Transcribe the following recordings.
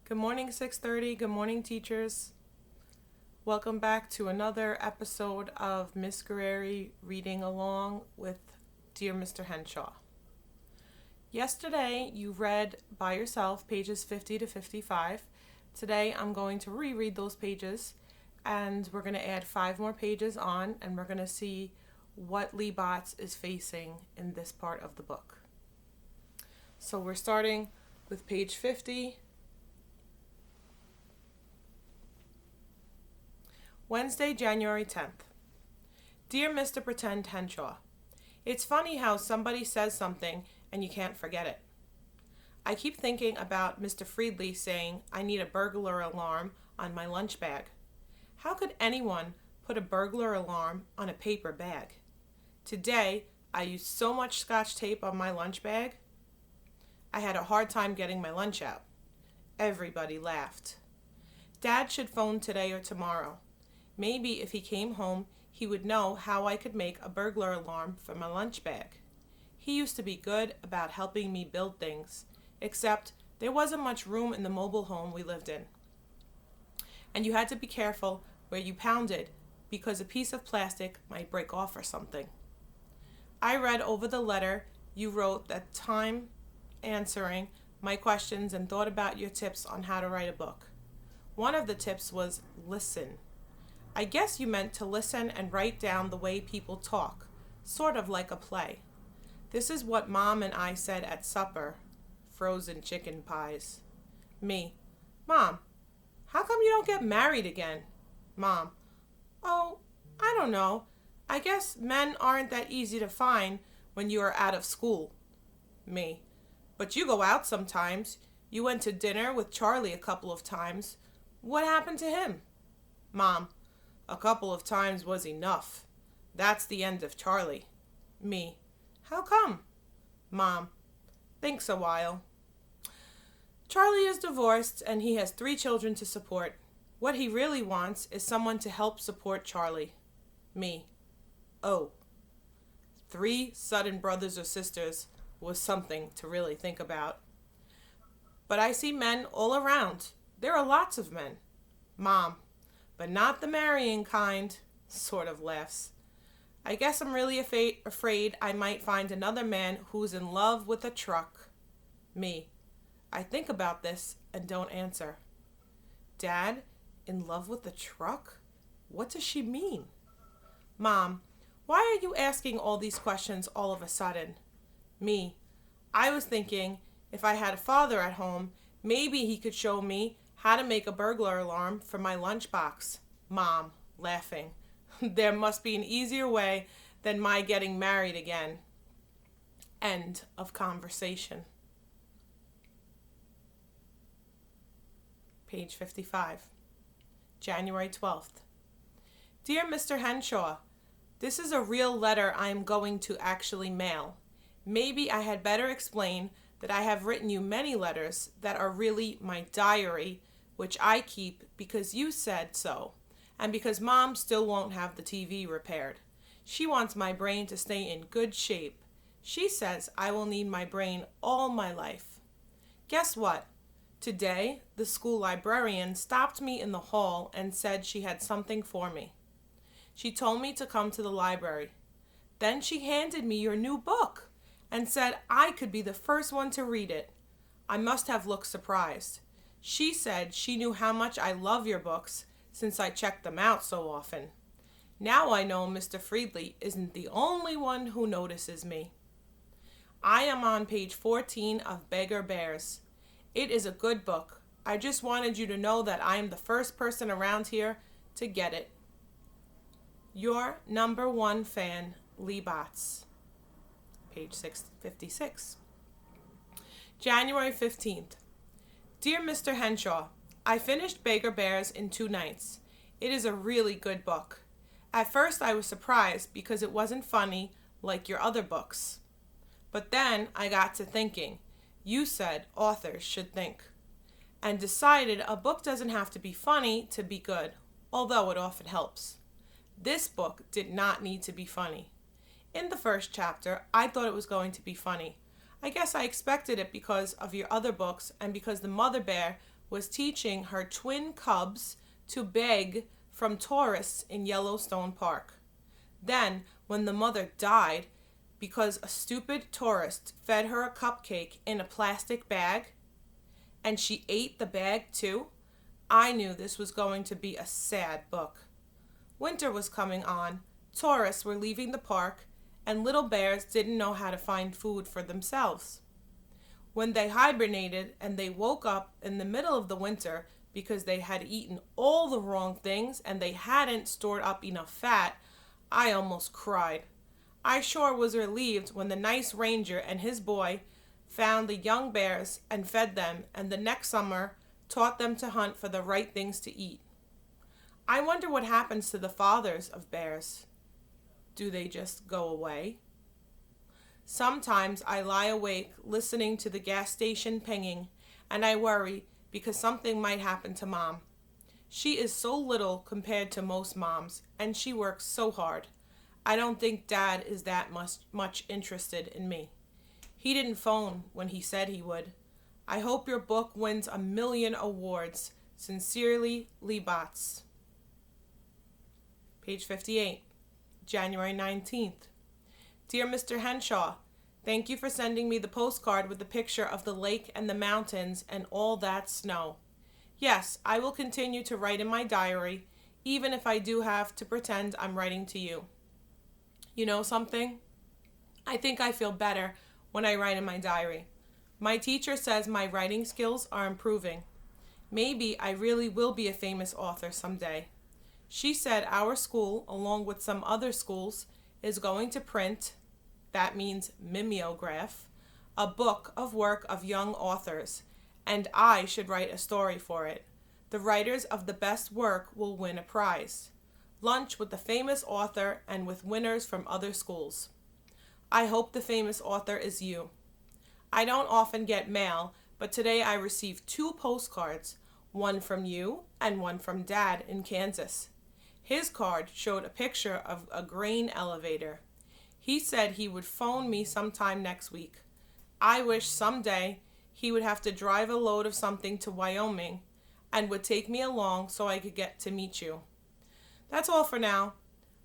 Good morning, 6:30. Good morning, teachers. Welcome back to another episode of Miss Guerreri reading along with Dear Mr. Henshaw. Yesterday, you read by yourself pages 50 to 55. Today, I'm going to reread those pages, and we're going to add 5 more pages on, and we're going to see what Lee Botts is facing in this part of the book. So we're starting with page 50. Wednesday, January 10th. Dear Mr. Pretend Henshaw, it's funny how somebody says something and you can't forget it. I keep thinking about Mr. Friedley saying I need a burglar alarm on my lunch bag. How could anyone put a burglar alarm on a paper bag? Today, I used so much Scotch tape on my lunch bag. I had a hard time getting my lunch out. Everybody laughed. Dad should phone today or tomorrow. Maybe if he came home, he would know how I could make a burglar alarm for my lunch bag. He used to be good about helping me build things, except there wasn't much room in the mobile home we lived in. And you had to be careful where you pounded because a piece of plastic might break off or something. I read over the letter you wrote that time answering my questions and thought about your tips on how to write a book. One of the tips was listen. I guess you meant to listen and write down the way people talk, sort of like a play. This is what Mom and I said at supper. Frozen chicken pies. Me. Mom, how come you don't get married again? Mom. Oh, I don't know. I guess men aren't that easy to find when you are out of school. Me. But you go out sometimes. You went to dinner with Charlie a couple of times. What happened to him? Mom. A couple of times was enough. That's the end of Charlie. Me. How come? Mom. Thinks a while. Charlie is divorced and he has 3 children to support. What he really wants is someone to help support Charlie. Me. Oh. 3 sudden brothers or sisters was something to really think about. But I see men all around. There are lots of men. Mom. But not the marrying kind, sort of laughs. I guess I'm really afraid I might find another man who's in love with a truck. Me. I think about this and don't answer. Dad, in love with a truck? What does she mean? Mom, why are you asking all these questions all of a sudden? Me. I was thinking if I had a father at home, maybe he could show me how to make a burglar alarm for my lunchbox. Mom, laughing. There must be an easier way than my getting married again. End of conversation. Page 55. January 12th. Dear Mr. Henshaw, this is a real letter I am going to actually mail. Maybe I had better explain that I have written you many letters that are really my diary, which I keep because you said so, and because Mom still won't have the TV repaired. She wants my brain to stay in good shape. She says I will need my brain all my life. Guess what? Today, the school librarian stopped me in the hall and said she had something for me. She told me to come to the library. Then she handed me your new book and said I could be the first one to read it. I must have looked surprised. She said she knew how much I love your books since I check them out so often. Now I know Mr. Friedley isn't the only one who notices me. I am on page 14 of Beggar Bears. It is a good book. I just wanted you to know that I am the first person around here to get it. Your number 1 fan, Lee Botts. Page 656. January 15th. Dear Mr. Henshaw, I finished Beggar Bears in 2 nights. It is a really good book. At first I was surprised because it wasn't funny like your other books. But then I got to thinking. You said authors should think. And decided a book doesn't have to be funny to be good, although it often helps. This book did not need to be funny. In the first chapter, I thought it was going to be funny. I guess I expected it because of your other books and because the mother bear was teaching her twin cubs to beg from tourists in Yellowstone Park. Then, when the mother died because a stupid tourist fed her a cupcake in a plastic bag, and she ate the bag too, I knew this was going to be a sad book. Winter was coming on, tourists were leaving the park, and little bears didn't know how to find food for themselves. When they hibernated and they woke up in the middle of the winter because they had eaten all the wrong things and they hadn't stored up enough fat, I almost cried. I sure was relieved when the nice ranger and his boy found the young bears and fed them, and the next summer taught them to hunt for the right things to eat. I wonder what happens to the fathers of bears. Do they just go away? Sometimes I lie awake listening to the gas station pinging, and I worry because something might happen to Mom. She is so little compared to most moms, and she works so hard. I don't think Dad is that much interested in me. He didn't phone when he said he would. I hope your book wins 1,000,000 awards. Sincerely, Lee Botts. Page 58, January 19th. Dear Mr. Henshaw, thank you for sending me the postcard with the picture of the lake and the mountains and all that snow. Yes, I will continue to write in my diary, even if I do have to pretend I'm writing to you. You know something? I think I feel better when I write in my diary. My teacher says my writing skills are improving. Maybe I really will be a famous author someday. She said our school, along with some other schools, is going to print, that means mimeograph, a book of work of young authors, and I should write a story for it. The writers of the best work will win a prize. Lunch with the famous author and with winners from other schools. I hope the famous author is you. I don't often get mail, but today I received 2 postcards, one from you and one from Dad in Kansas. His card showed a picture of a grain elevator. He said he would phone me sometime next week. I wish someday he would have to drive a load of something to Wyoming and would take me along so I could get to meet you. That's all for now.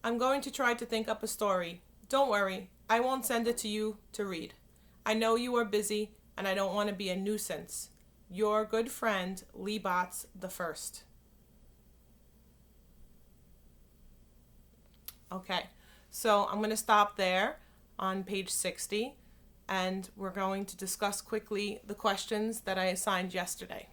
I'm going to try to think up a story. Don't worry, I won't send it to you to read. I know you are busy and I don't want to be a nuisance. Your good friend, Lee Botts the First. Okay, so I'm going to stop there on page 60, and we're going to discuss quickly the questions that I assigned yesterday.